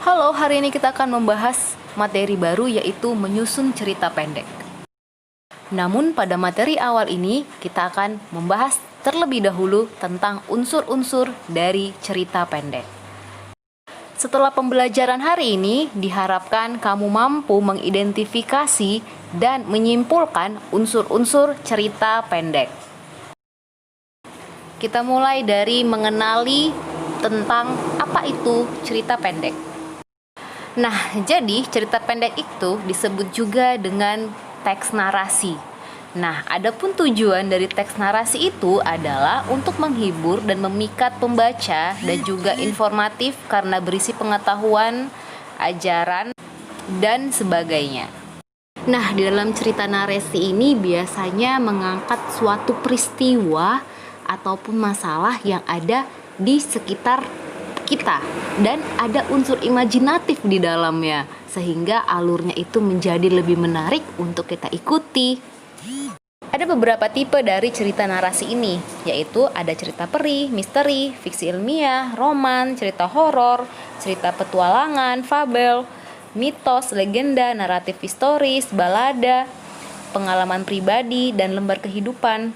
Halo, hari ini kita akan membahas materi baru yaitu menyusun cerita pendek. Namun pada materi awal ini kita akan membahas terlebih dahulu tentang unsur-unsur dari cerita pendek. Setelah pembelajaran hari ini, diharapkan kamu mampu mengidentifikasi dan menyimpulkan unsur-unsur cerita pendek. Kita mulai dari mengenali tentang apa itu cerita pendek. Nah, jadi cerita pendek itu disebut juga dengan teks narasi. Nah, adapun tujuan dari teks narasi itu adalah untuk menghibur dan memikat pembaca dan juga informatif karena berisi pengetahuan, ajaran, dan sebagainya. Nah, di dalam cerita narasi ini biasanya mengangkat suatu peristiwa ataupun masalah yang ada di sekitar kita dan ada unsur imajinatif di dalamnya sehingga alurnya itu menjadi lebih menarik untuk kita ikuti. Ada beberapa tipe dari cerita narasi ini, yaitu ada cerita perih, misteri, fiksi ilmiah, roman, cerita horor, cerita petualangan, fabel, mitos, legenda, naratif historis, balada, pengalaman pribadi, dan lembar kehidupan.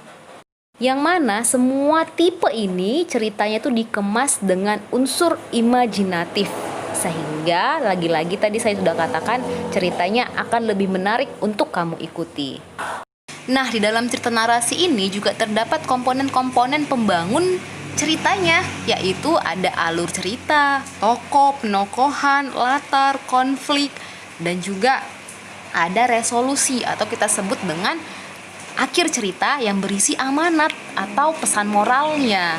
Yang mana semua tipe ini ceritanya itu dikemas dengan unsur imajinatif. Sehingga lagi-lagi tadi saya sudah katakan ceritanya akan lebih menarik untuk kamu ikuti. Nah, di dalam cerita narasi ini juga terdapat komponen-komponen pembangun ceritanya, yaitu ada alur cerita, tokoh, penokohan, latar, konflik, dan juga ada resolusi atau kita sebut dengan akhir cerita yang berisi amanat atau pesan moralnya.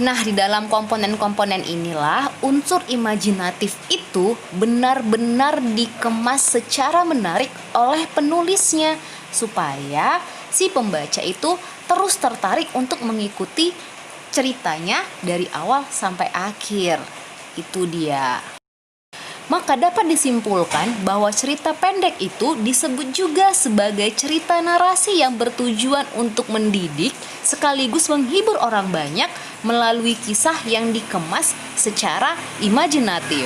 Nah, di dalam komponen-komponen inilah unsur imajinatif itu benar-benar dikemas secara menarik oleh penulisnya supaya si pembaca itu terus tertarik untuk mengikuti ceritanya dari awal sampai akhir. Itu dia. Maka dapat disimpulkan bahwa cerita pendek itu disebut juga sebagai cerita narasi yang bertujuan untuk mendidik sekaligus menghibur orang banyak melalui kisah yang dikemas secara imajinatif.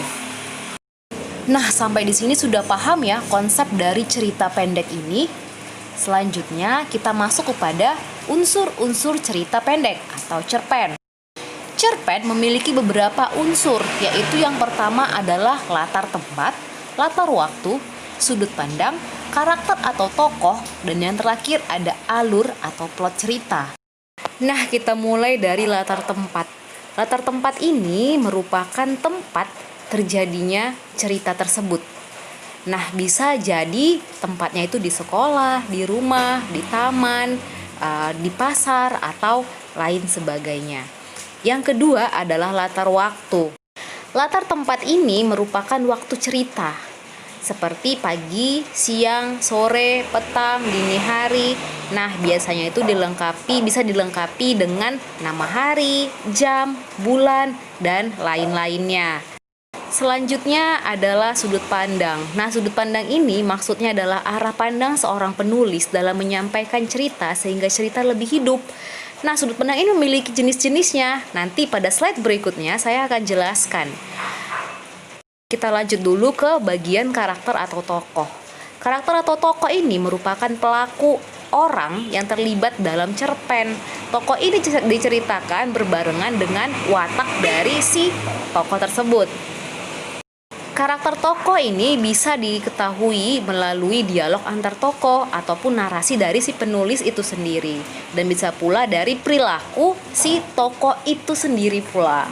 Nah, sampai di sini sudah paham ya konsep dari cerita pendek ini. Selanjutnya kita masuk kepada unsur-unsur cerita pendek atau cerpen. Cerpen memiliki beberapa unsur, yaitu yang pertama adalah latar tempat, latar waktu, sudut pandang, karakter atau tokoh, dan yang terakhir ada alur atau plot cerita. Nah, kita mulai dari latar tempat. Latar tempat ini merupakan tempat terjadinya cerita tersebut. Nah, bisa jadi tempatnya itu di sekolah, di rumah, di taman, di pasar, atau lain sebagainya. Yang kedua adalah latar waktu. Latar tempat ini merupakan waktu cerita, seperti pagi, siang, sore, petang, dini hari. Nah, biasanya itu bisa dilengkapi dengan nama hari, jam, bulan, dan lain-lainnya. Selanjutnya adalah sudut pandang. Nah, sudut pandang ini maksudnya adalah arah pandang seorang penulis dalam menyampaikan cerita sehingga cerita lebih hidup. Nah, sudut pandang ini memiliki jenis-jenisnya. Nanti pada slide berikutnya saya akan jelaskan. Kita lanjut dulu ke bagian karakter atau tokoh. Karakter atau tokoh ini merupakan pelaku orang yang terlibat dalam cerpen. Tokoh ini diceritakan berbarengan dengan watak dari si tokoh tersebut. Karakter tokoh ini bisa diketahui melalui dialog antar tokoh ataupun narasi dari si penulis itu sendiri, dan bisa pula dari perilaku si tokoh itu sendiri pula.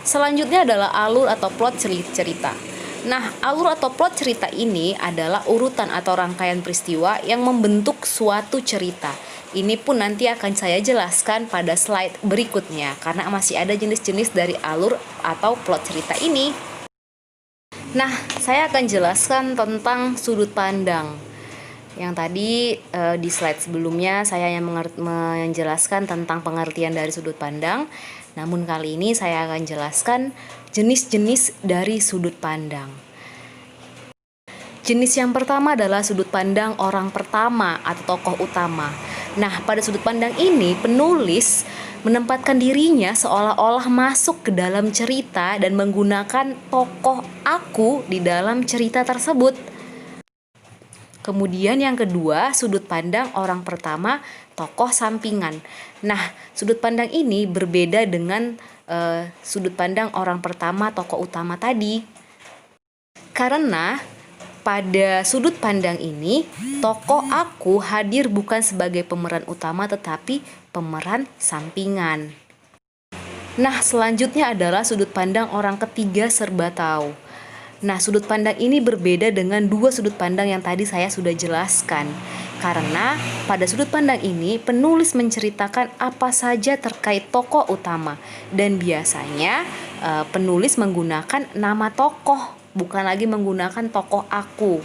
Selanjutnya adalah alur atau plot cerita. Nah, alur atau plot cerita ini adalah urutan atau rangkaian peristiwa yang membentuk suatu cerita. Ini pun nanti akan saya jelaskan pada slide berikutnya karena masih ada jenis-jenis dari alur atau plot cerita ini. Nah, saya akan jelaskan tentang sudut pandang. Yang tadi di slide sebelumnya saya yang menjelaskan tentang pengertian dari sudut pandang. Namun kali ini saya akan jelaskan jenis-jenis dari sudut pandang. Jenis yang pertama adalah sudut pandang orang pertama atau tokoh utama. Nah, pada sudut pandang ini penulis menempatkan dirinya seolah-olah masuk ke dalam cerita dan menggunakan tokoh aku di dalam cerita tersebut. Kemudian yang kedua, sudut pandang orang pertama, tokoh sampingan. Nah, sudut pandang ini berbeda dengan sudut pandang orang pertama, tokoh utama tadi. Karena pada sudut pandang ini, tokoh aku hadir bukan sebagai pemeran utama tetapi pemeran sampingan. Nah, selanjutnya adalah sudut pandang orang ketiga serba tahu. Nah, sudut pandang ini berbeda dengan dua sudut pandang yang tadi saya sudah jelaskan. Karena pada sudut pandang ini penulis menceritakan apa saja terkait tokoh utama. Dan biasanya penulis menggunakan nama tokoh, bukan lagi menggunakan tokoh aku,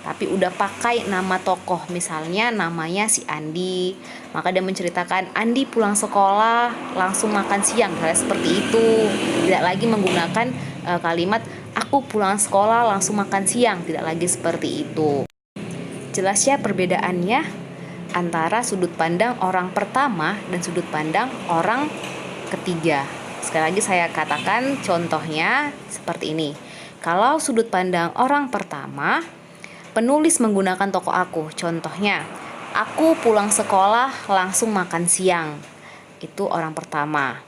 tapi udah pakai nama tokoh. Misalnya namanya si Andi, maka dia menceritakan Andi pulang sekolah langsung makan siang, kayak seperti itu. Tidak lagi menggunakan kalimat aku pulang sekolah langsung makan siang, tidak lagi seperti itu. Jelas ya perbedaannya antara sudut pandang orang pertama dan sudut pandang orang ketiga. Sekali lagi saya katakan contohnya seperti ini. Kalau sudut pandang orang pertama, penulis menggunakan tokoh aku. Contohnya, aku pulang sekolah langsung makan siang. Itu orang pertama.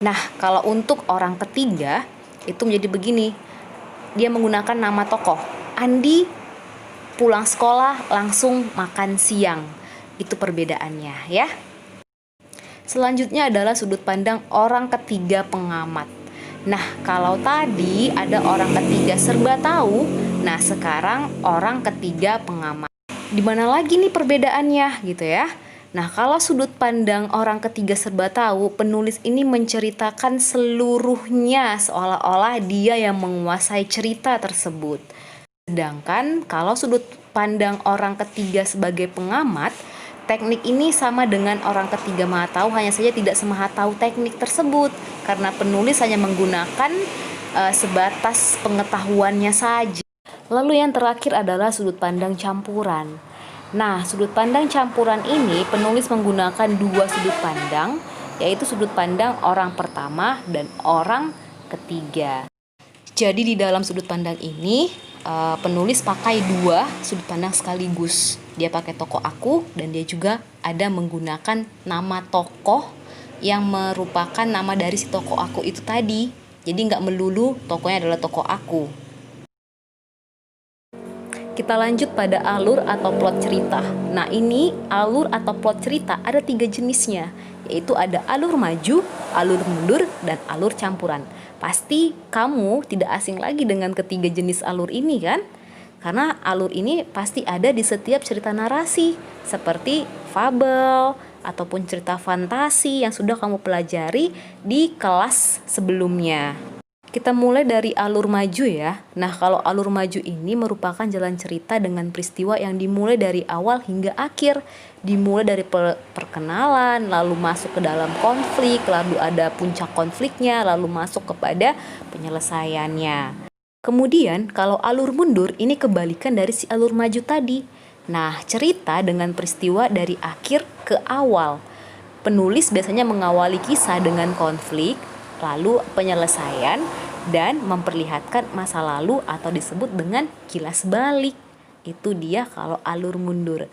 Nah, kalau untuk orang ketiga, itu menjadi begini. Dia menggunakan nama tokoh. Andi pulang sekolah langsung makan siang. Itu perbedaannya ya. Selanjutnya adalah sudut pandang orang ketiga pengamat. Nah, kalau tadi ada orang ketiga serba tahu, nah sekarang orang ketiga pengamat. Di mana lagi nih perbedaannya gitu ya? Nah, kalau sudut pandang orang ketiga serba tahu, penulis ini menceritakan seluruhnya seolah-olah dia yang menguasai cerita tersebut. Sedangkan kalau sudut pandang orang ketiga sebagai pengamat, teknik ini sama dengan orang ketiga maha tahu, hanya saja tidak semaha tahu teknik tersebut karena penulis hanya menggunakan sebatas pengetahuannya saja. Lalu yang terakhir adalah sudut pandang campuran. Nah, sudut pandang campuran ini penulis menggunakan dua sudut pandang, yaitu sudut pandang orang pertama dan orang ketiga. Jadi di dalam sudut pandang ini penulis pakai dua sudut pandang sekaligus. Dia pakai tokoh aku dan dia juga ada menggunakan nama tokoh yang merupakan nama dari si tokoh aku itu tadi. Jadi nggak melulu tokohnya adalah tokoh aku. Kita lanjut pada alur atau plot cerita. Nah, ini alur atau plot cerita ada 3 jenisnya, yaitu ada alur maju, alur mundur, dan alur campuran. Pasti kamu tidak asing lagi dengan ketiga jenis alur ini kan? Karena alur ini pasti ada di setiap cerita narasi, seperti fabel ataupun cerita fantasi yang sudah kamu pelajari di kelas sebelumnya. Kita mulai dari alur maju ya. Nah, kalau alur maju ini merupakan jalan cerita dengan peristiwa yang dimulai dari awal hingga akhir. Dimulai dari perkenalan, lalu masuk ke dalam konflik, lalu ada puncak konfliknya, lalu masuk kepada penyelesaiannya. Kemudian, kalau alur mundur ini kebalikan dari si alur maju tadi. Nah, cerita dengan peristiwa dari akhir ke awal. Penulis biasanya mengawali kisah dengan konflik, lalu penyelesaian, dan memperlihatkan masa lalu atau disebut dengan kilas balik. Itu dia kalau alur mundur.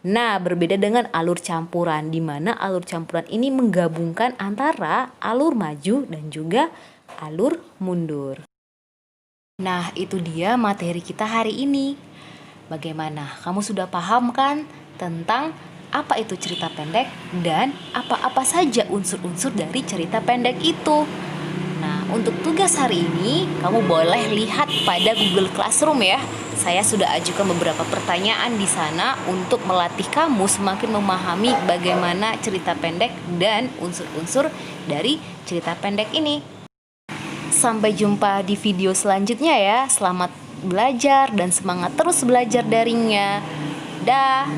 Nah, berbeda dengan alur campuran, di mana alur campuran ini menggabungkan antara alur maju dan juga alur mundur. Nah, itu dia materi kita hari ini. Bagaimana? Kamu sudah paham kan tentang apa itu cerita pendek dan apa-apa saja unsur-unsur dari cerita pendek itu? Nah, untuk tugas hari ini, kamu boleh lihat pada Google Classroom ya. Saya sudah ajukan beberapa pertanyaan di sana untuk melatih kamu semakin memahami bagaimana cerita pendek dan unsur-unsur dari cerita pendek ini. Sampai jumpa di video selanjutnya ya. Selamat belajar dan semangat terus belajar daringnya. Dah.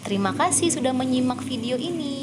Terima kasih sudah menyimak video ini.